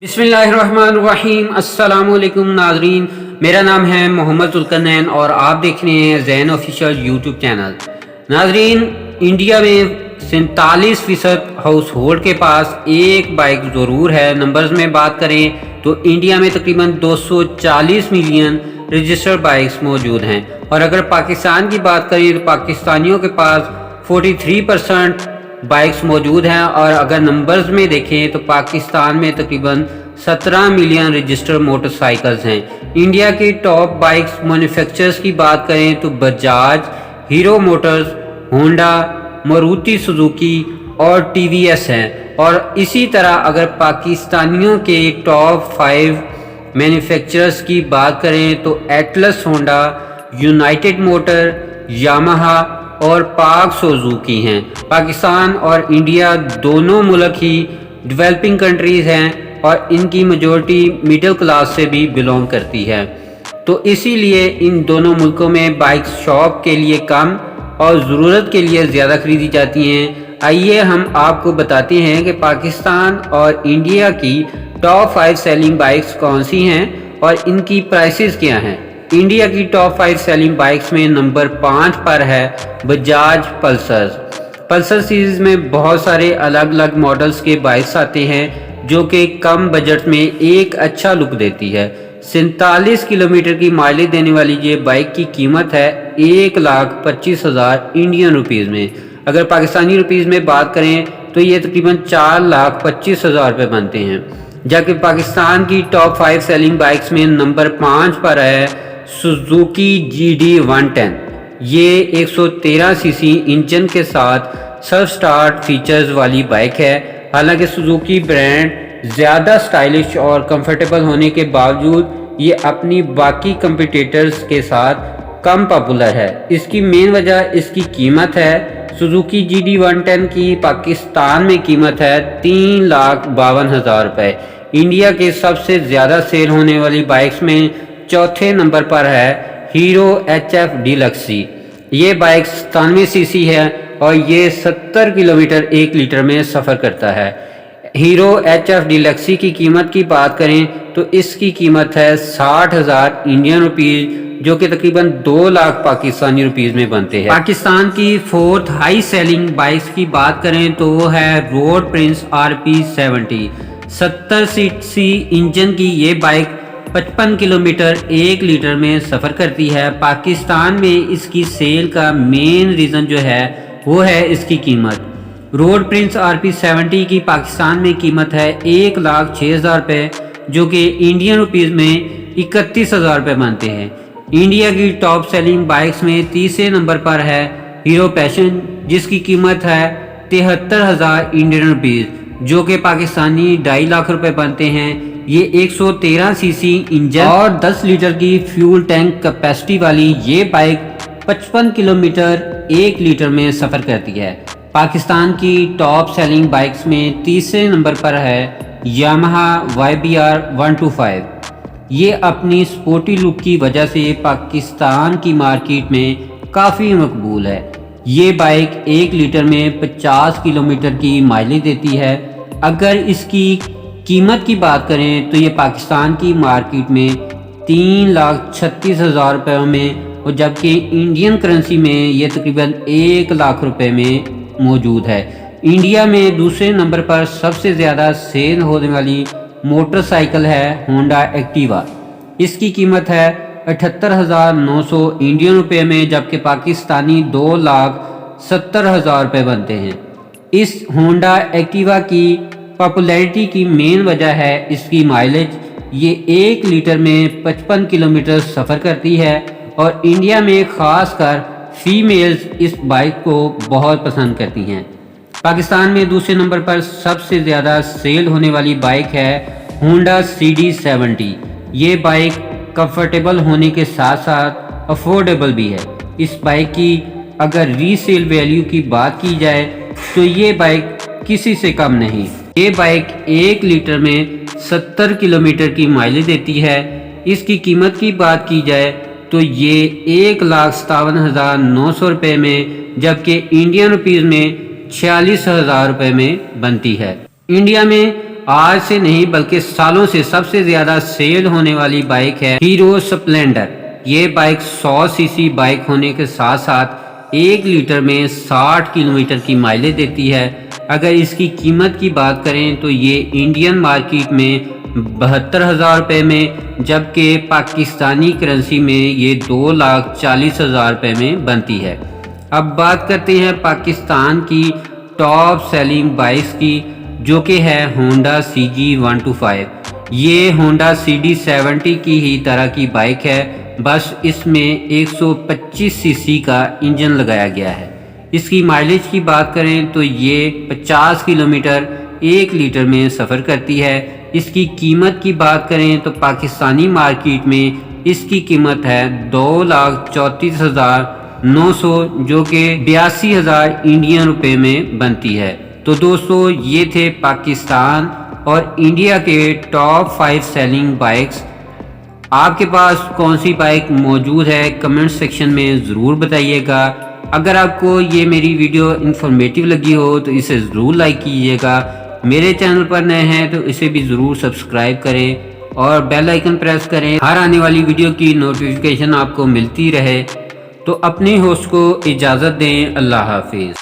بسم اللہ الرحمن الرحیم۔ السلام علیکم ناظرین، میرا نام ہے محمد ذوالقرنین اور آپ دیکھ رہے ہیں زین آفیشیل یوٹیوب چینل۔ ناظرین، انڈیا میں 47% ہاؤس ہولڈ کے پاس ایک بائک ضرور ہے۔ نمبرز میں بات کریں تو انڈیا میں تقریباً 240 ملین رجسٹرڈ بائکس موجود ہیں، اور اگر پاکستان کی بات کریں تو پاکستانیوں کے پاس 43% بائکس موجود ہیں، اور اگر نمبرز میں دیکھیں تو پاکستان میں تقریباً 17 ملین رجسٹرڈ موٹر سائیکلز ہیں۔ انڈیا کی ٹاپ بائکس مینوفیکچررز کی بات کریں تو Bajaj, hero Motors, Honda, Maruti Suzuki اور ٹی وی ایس ہیں، اور اسی طرح اگر پاکستانیوں کے ٹاپ 5 مینوفیکچررز کی بات کریں تو Atlas Honda, United motor, Yamaha اور پاک سوزوکی ہیں۔ پاکستان اور انڈیا دونوں ملک ہی ڈیولپنگ کنٹریز ہیں، اور ان کی میجورٹی مڈل کلاس سے بھی بلونگ کرتی ہے، تو اسی لیے ان دونوں ملکوں میں بائکس شوق کے لیے کم اور ضرورت کے لیے زیادہ خریدی جاتی ہیں۔ آئیے ہم آپ کو بتاتے ہیں کہ پاکستان اور انڈیا کی ٹاپ 5 سیلنگ بائکس کون سی ہیں اور ان کی پرائسز کیا ہیں۔ انڈیا کی ٹاپ 5 سیلنگ بائکس میں نمبر 5 پر ہے بجاج پلسر۔ پلسر سیریز میں بہت سارے الگ الگ ماڈلز کے بائکس آتے ہیں جو کہ کم بجٹ میں ایک اچھا لک دیتی ہے۔ 47 کلومیٹر کی مائلیج دینے والی یہ بائک کی قیمت ہے 1,25,000 انڈین روپیز میں۔ اگر پاکستانی روپیز میں بات کریں تو یہ تقریباً 4,25,000 روپے بنتے ہیں، جبکہ پاکستان کی ٹاپ 5 سیلنگ بائکس میں نمبر 5 پر ہے سوزوکی GD 110۔ یہ 113 سی سی انجن کے ساتھ سیلف سٹارٹ فیچرز والی بائک ہے۔ حالانکہ سوزوکی برانڈ زیادہ سٹائلش اور کمفرٹیبل ہونے کے باوجود یہ اپنی باقی کمپیٹیٹرز کے ساتھ کم پاپولر ہے۔ اس کی مین وجہ اس کی قیمت ہے۔ سوزوکی GD 110 کی پاکستان میں قیمت ہے 3,52,000 روپے۔ انڈیا کے سب سے زیادہ سیل ہونے والی بائکس میں چوتھے نمبر پر ہے ہیرو HF ڈیلکسی۔ یہ بائک 97 سی سی ہے اور یہ 70 کلومیٹر 1 لیٹر میں سفر کرتا ہے۔ ہیرو HF ڈیلکسی کی قیمت کی بات کریں تو اس کی قیمت ہے 60,000 انڈین روپیز، جو کہ تقریباً 2 لاکھ پاکستانی روپیز میں بنتے ہیں۔ پاکستان کی 4th ہائی سیلنگ بائکس کی بات کریں تو وہ ہے روڈ پرنس RP 70۔ 70 سی سی انجن کی یہ بائک 55 کلومیٹر 1 لیٹر میں سفر کرتی ہے۔ پاکستان میں اس کی سیل کا مین ریزن جو ہے وہ ہے اس کی قیمت۔ روڈ پرنس RP 70 کی پاکستان میں قیمت ہے 1,06,000 روپے، جو کہ انڈین روپیز میں 31,000 روپے بنتے ہیں۔ انڈیا کی ٹاپ سیلنگ بائکس میں تیسرے نمبر پر ہے ہیرو پیشن، جس کی قیمت ہے 73,000 انڈین روپیز، جو کہ پاکستانی 2.5 لاکھ روپے بنتے ہیں۔ یہ 113 سی سی انجن اور 10 لیٹر کی فیول ٹینک کیپیسٹی والی یہ بائک 55 کلومیٹر 1 لیٹر میں سفر کرتی ہے۔ پاکستان کی ٹاپ سیلنگ بائکس میں تیسرے نمبر پر ہے یامہا YBR 125۔ یہ اپنی سپورٹی لک کی وجہ سے پاکستان کی مارکیٹ میں کافی مقبول ہے۔ یہ بائک 1 لیٹر میں 50 کلومیٹر کی مائلیج دیتی ہے۔ اگر اس کی قیمت کی بات کریں تو یہ پاکستان کی مارکیٹ میں 3,36,000 روپے میں، اور جبکہ انڈین کرنسی میں یہ تقریباً 1 لاکھ روپے میں موجود ہے۔ انڈیا میں دوسرے نمبر پر سب سے زیادہ سیل ہونے والی موٹر سائیکل ہے ہونڈا ایکٹیوا۔ اس کی قیمت ہے 78,900 انڈین روپے میں، جبکہ پاکستانی 2,70,000 روپے بنتے ہیں۔ اس ہونڈا ایکٹیوا کی پاپولیرٹی کی مین وجہ ہے اس کی مائلیج۔ یہ 1 لیٹر میں 55 کلومیٹر سفر کرتی ہے، اور انڈیا میں خاص کر فیمیلز اس بائک کو بہت پسند کرتی ہیں۔ پاکستان میں دوسرے نمبر پر سب سے زیادہ سیل ہونے والی بائک ہے ہونڈا CD 70۔ یہ بائک کمفرٹیبل ہونے کے ساتھ ساتھ افورڈیبل بھی ہے۔ اس بائک کی اگر ری سیل ویلیو کی بات کی جائے تو یہ بائک کسی سے کم نہیں۔ یہ بائک 1 لیٹر میں 70 کلومیٹر کی مائلیج دیتی ہے۔ اس کی قیمت کی بات کی جائے تو یہ 1,57,900 روپے میں، جبکہ انڈین روپیز میں 46,000 روپے میں بنتی ہے۔ انڈیا میں آج سے نہیں بلکہ سالوں سے سب سے زیادہ سیل ہونے والی بائک ہے ہیرو سپلینڈر۔ یہ بائک 100 سی سی بائک ہونے کے ساتھ ساتھ 1 لیٹر میں 60 کلومیٹر کی مائلیج دیتی ہے۔ اگر اس کی قیمت کی بات کریں تو یہ انڈین مارکیٹ میں 72,000 روپے میں، جبکہ پاکستانی کرنسی میں یہ 2,40,000 روپے میں بنتی ہے۔ اب بات کرتے ہیں پاکستان کی ٹاپ سیلنگ بائکس کی، جو کہ ہے ہونڈا CG125۔ یہ ہونڈا CD70 کی ہی طرح کی بائک ہے، بس اس میں 125 سی سی کا انجن لگایا گیا ہے۔ اس کی مائلیج کی بات کریں تو یہ 50 کلومیٹر 1 لیٹر میں سفر کرتی ہے۔ اس کی قیمت کی بات کریں تو پاکستانی مارکیٹ میں اس کی قیمت ہے 2,34,900، جو کہ 82,000 انڈین روپے میں بنتی ہے۔ تو دوستو، یہ تھے پاکستان اور انڈیا کے ٹاپ 5 سیلنگ بائکس۔ آپ کے پاس کون سی بائک موجود ہے کمنٹ سیکشن میں ضرور بتائیے گا۔ اگر آپ کو یہ میری ویڈیو انفارمیٹیو لگی ہو تو اسے ضرور لائک کیجیے گا۔ میرے چینل پر نئے ہیں تو اسے بھی ضرور سبسکرائب کریں اور بیل آئیکن پریس کریں، ہر آنے والی ویڈیو کی نوٹیفیکیشن آپ کو ملتی رہے۔ تو اپنی ہوسٹ کو اجازت دیں، اللہ حافظ۔